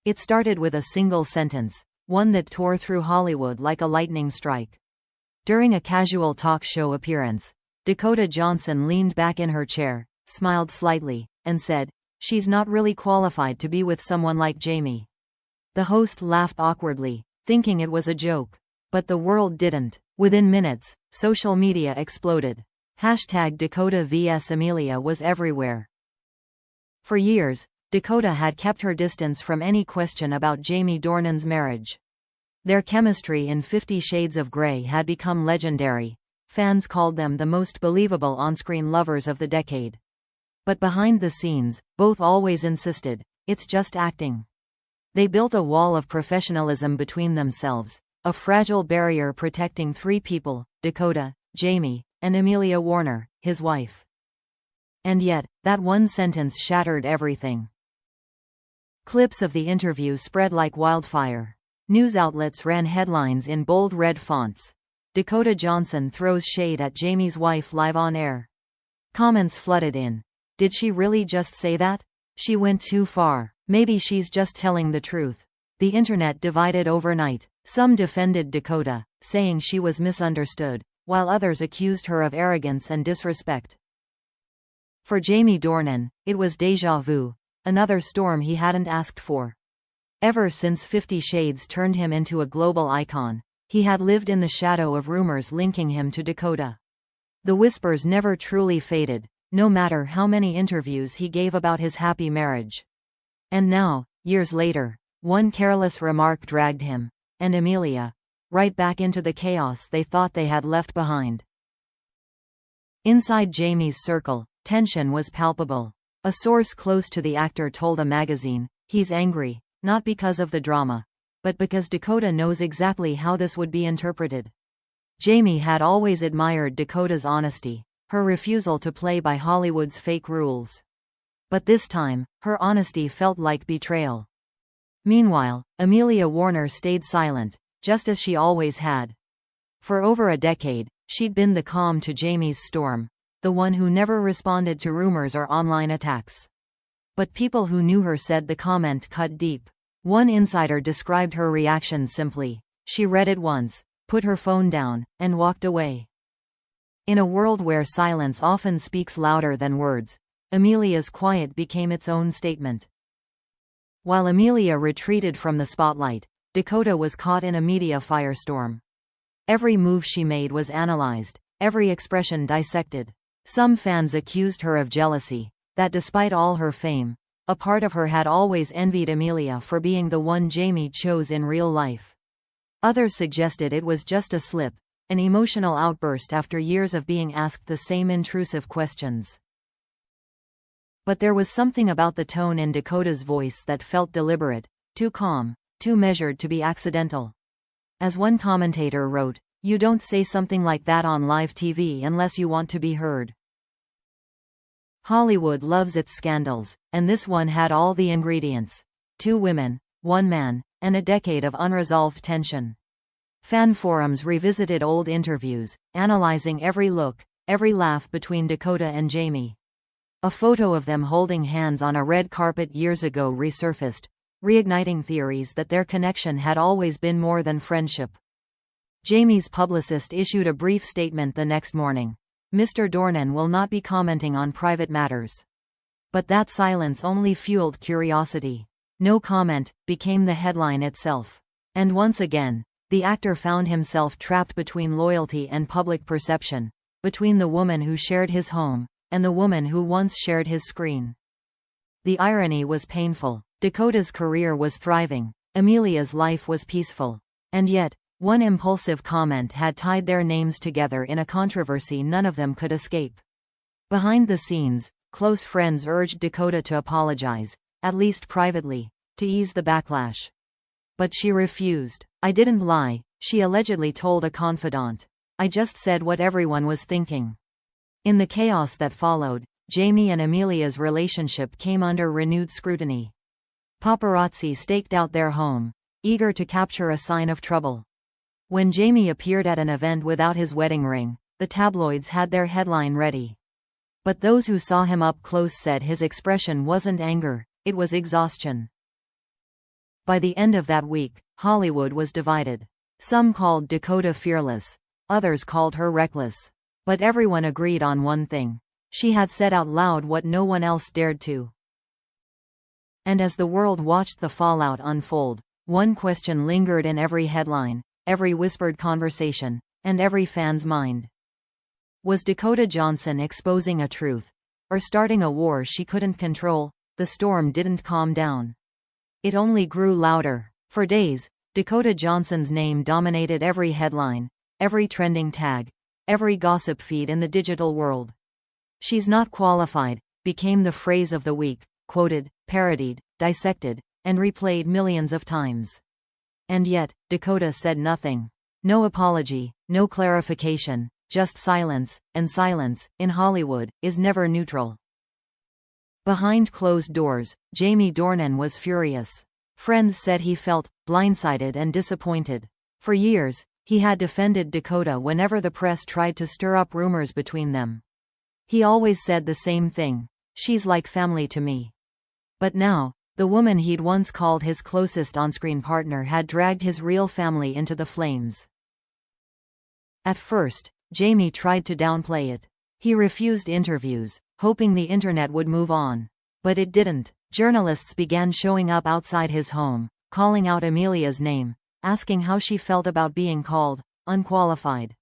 It started with a single sentence, one that tore through Hollywood like a lightning strike. During a casual talk show appearance, Dakota Johnson leaned back in her chair, smiled slightly, and said, "She's not really qualified to be with someone like Jamie." The host laughed awkwardly, thinking it was a joke. But the world didn't. Within minutes, social media exploded. #Dakota vs Amelia was everywhere. For years, Dakota had kept her distance from any question about Jamie Dornan's marriage. Their chemistry in 50 Shades of Grey had become legendary. Fans called them the most believable on-screen lovers of the decade. But behind the scenes, both always insisted, it's just acting. They built a wall of professionalism between themselves, a fragile barrier protecting three people: Dakota, Jamie, and Amelia Warner, his wife. And yet, that one sentence shattered everything. Clips of the interview spread like wildfire. News outlets ran headlines in bold red fonts. Dakota Johnson throws shade at Jamie's wife live on air. Comments flooded in. Did she really just say that? She went too far. Maybe she's just telling the truth. The internet divided overnight. Some defended Dakota, saying she was misunderstood, while others accused her of arrogance and disrespect. For Jamie Dornan, it was déjà vu, another storm he hadn't asked for. Ever since 50 Shades turned him into a global icon, he had lived in the shadow of rumors linking him to Dakota. The whispers never truly faded, no matter how many interviews he gave about his happy marriage. And now, years later, one careless remark dragged him, and Amelia, right back into the chaos they thought they had left behind. Inside Jamie's circle, tension was palpable. A source close to the actor told a magazine, "He's angry, not because of the drama, but because Dakota knows exactly how this would be interpreted." Jamie had always admired Dakota's honesty, her refusal to play by Hollywood's fake rules. But this time, her honesty felt like betrayal. Meanwhile, Amelia Warner stayed silent, just as she always had. For over a decade, she'd been the calm to Jamie's storm, the one who never responded to rumors or online attacks. But people who knew her said the comment cut deep. One insider described her reaction simply: she read it once, put her phone down, and walked away. In a world where silence often speaks louder than words, Amelia's quiet became its own statement. While Amelia retreated from the spotlight, Dakota was caught in a media firestorm. Every move she made was analyzed, every expression dissected. Some fans accused her of jealousy, that despite all her fame, a part of her had always envied Amelia for being the one Jamie chose in real life. Others suggested it was just a slip, an emotional outburst after years of being asked the same intrusive questions. But there was something about the tone in Dakota's voice that felt deliberate, too calm, too measured to be accidental. As one commentator wrote, "You don't say something like that on live TV unless you want to be heard." Hollywood loves its scandals, and this one had all the ingredients. 2 women, 1 man, and a decade of unresolved tension. Fan forums revisited old interviews, analyzing every look, every laugh between Dakota and Jamie. A photo of them holding hands on a red carpet years ago resurfaced, reigniting theories that their connection had always been more than friendship. Jamie's publicist issued a brief statement the next morning: "Mr. Dornan will not be commenting on private matters." But that silence only fueled curiosity. "No comment" became the headline itself. And once again, the actor found himself trapped between loyalty and public perception, between the woman who shared his home, and the woman who once shared his screen. The irony was painful. Dakota's career was thriving, Amelia's life was peaceful. And yet, one impulsive comment had tied their names together in a controversy none of them could escape. Behind the scenes, close friends urged Dakota to apologize, at least privately, to ease the backlash. But she refused. "I didn't lie," she allegedly told a confidant. "I just said what everyone was thinking." In the chaos that followed, Jamie and Amelia's relationship came under renewed scrutiny. Paparazzi staked out their home, eager to capture a sign of trouble. When Jamie appeared at an event without his wedding ring, the tabloids had their headline ready. But those who saw him up close said his expression wasn't anger, it was exhaustion. By the end of that week, Hollywood was divided. Some called Dakota fearless. Others called her reckless. But everyone agreed on one thing. She had said out loud what no one else dared to. And as the world watched the fallout unfold, one question lingered in every headline, every whispered conversation, and every fan's mind. Was Dakota Johnson exposing a truth? Or starting a war she couldn't control? The storm didn't calm down. It only grew louder. For days, Dakota Johnson's name dominated every headline, every trending tag, every gossip feed in the digital world. "She's not qualified" became the phrase of the week, quoted, parodied, dissected, and replayed millions of times. And yet, Dakota said nothing. No apology, no clarification, just silence, and silence, in Hollywood, is never neutral. Behind closed doors, Jamie Dornan was furious. Friends said he felt blindsided and disappointed. For years, he had defended Dakota whenever the press tried to stir up rumors between them. He always said the same thing: "She's like family to me." But now, the woman he'd once called his closest on-screen partner had dragged his real family into the flames. At first, Jamie tried to downplay it. He refused interviews, hoping the internet would move on. But it didn't. Journalists began showing up outside his home, calling out Amelia's name, asking how she felt about being called unqualified.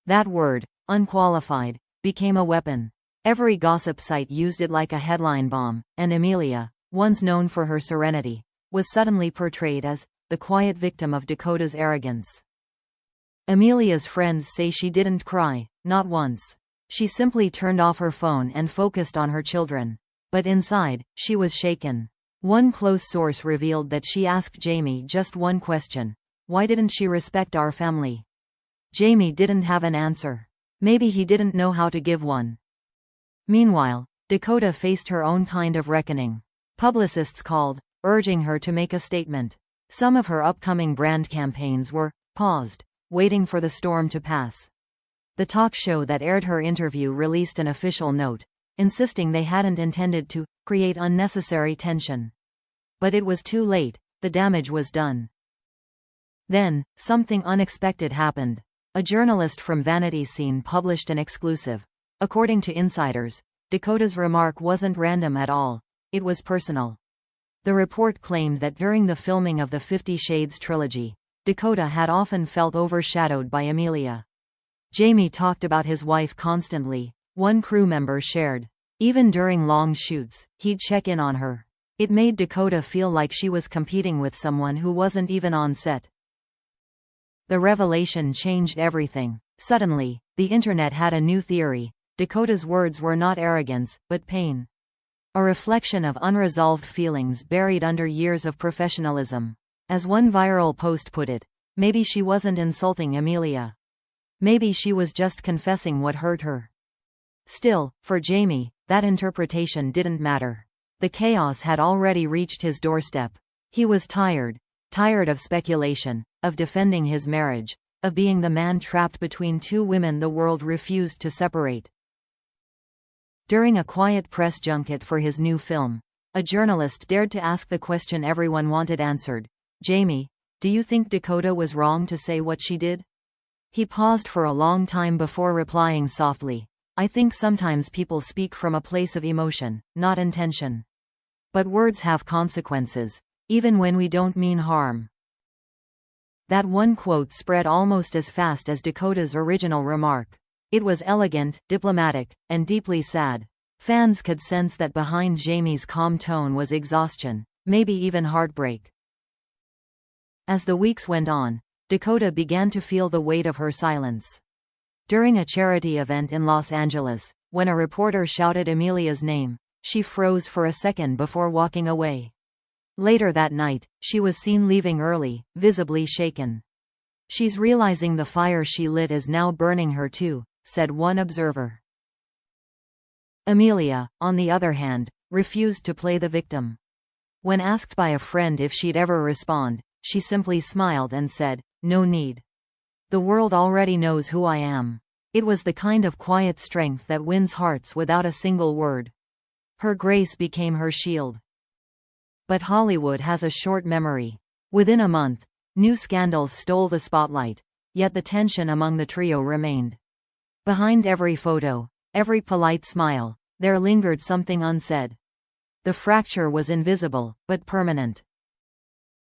That word, unqualified, became a weapon. Every gossip site used it like a headline bomb, and Amelia, once known for her serenity, was suddenly portrayed as the quiet victim of Dakota's arrogance. Amelia's friends say she didn't cry, not once. She simply turned off her phone and focused on her children. But inside, she was shaken. One close source revealed that she asked Jamie just one question: "Why didn't she respect our family?" Jamie didn't have an answer. Maybe he didn't know how to give one. Meanwhile, Dakota faced her own kind of reckoning. Publicists called, urging her to make a statement. Some of her upcoming brand campaigns were paused, waiting for the storm to pass. The talk show that aired her interview released an official note, insisting they hadn't intended to create unnecessary tension. But it was too late. The damage was done. Then, something unexpected happened. A journalist from Vanity Scene published an exclusive. According to insiders, Dakota's remark wasn't random at all. It was personal. The report claimed that during the filming of the 50 Shades trilogy, Dakota had often felt overshadowed by Amelia. Jamie talked about his wife constantly, one crew member shared. Even during long shoots, he'd check in on her. It made Dakota feel like she was competing with someone who wasn't even on set. The revelation changed everything. Suddenly, the internet had a new theory. Dakota's words were not arrogance, but pain. A reflection of unresolved feelings buried under years of professionalism. As one viral post put it, maybe she wasn't insulting Amelia. Maybe she was just confessing what hurt her. Still, for Jamie, that interpretation didn't matter. The chaos had already reached his doorstep. He was tired of speculation, of defending his marriage, of being the man trapped between two women the world refused to separate. During a quiet press junket for his new film, a journalist dared to ask the question everyone wanted answered: "Jamie, do you think Dakota was wrong to say what she did?" He paused for a long time before replying softly: "I think sometimes people speak from a place of emotion, not intention. But words have consequences, even when we don't mean harm." That one quote spread almost as fast as Dakota's original remark. It was elegant, diplomatic, and deeply sad. Fans could sense that behind Jamie's calm tone was exhaustion, maybe even heartbreak. As the weeks went on, Dakota began to feel the weight of her silence. During a charity event in Los Angeles, when a reporter shouted Amelia's name, she froze for a second before walking away. Later that night, she was seen leaving early, visibly shaken. "She's realizing the fire she lit is now burning her too," said one observer. Amelia, on the other hand, refused to play the victim. When asked by a friend if she'd ever respond, she simply smiled and said, "No need. The world already knows who I am." It was the kind of quiet strength that wins hearts without a single word. Her grace became her shield. But Hollywood has a short memory. Within a month, new scandals stole the spotlight, yet the tension among the trio remained. Behind every photo, every polite smile, there lingered something unsaid. The fracture was invisible, but permanent.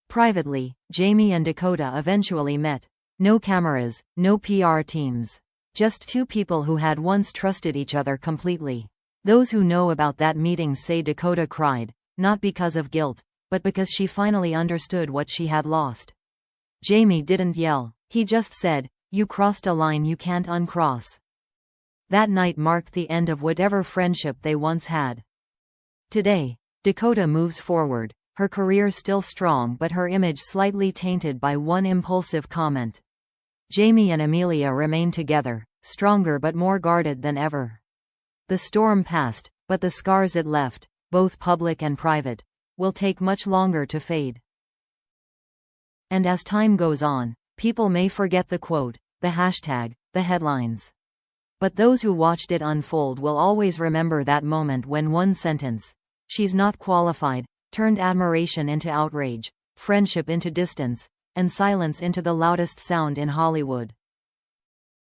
Privately, Jamie and Dakota eventually met. No cameras, no PR teams. Just two people who had once trusted each other completely. Those who know about that meeting say Dakota cried, not because of guilt, but because she finally understood what she had lost. Jamie didn't yell, he just said, "You crossed a line you can't uncross." That night marked the end of whatever friendship they once had. Today, Dakota moves forward, her career still strong but her image slightly tainted by one impulsive comment. Jamie and Amelia remain together, stronger but more guarded than ever. The storm passed, but the scars it left, both public and private, will take much longer to fade. And as time goes on, people may forget the quote, the hashtag, the headlines. But those who watched it unfold will always remember that moment when one sentence, "She's not qualified," turned admiration into outrage, friendship into distance, and silence into the loudest sound in Hollywood.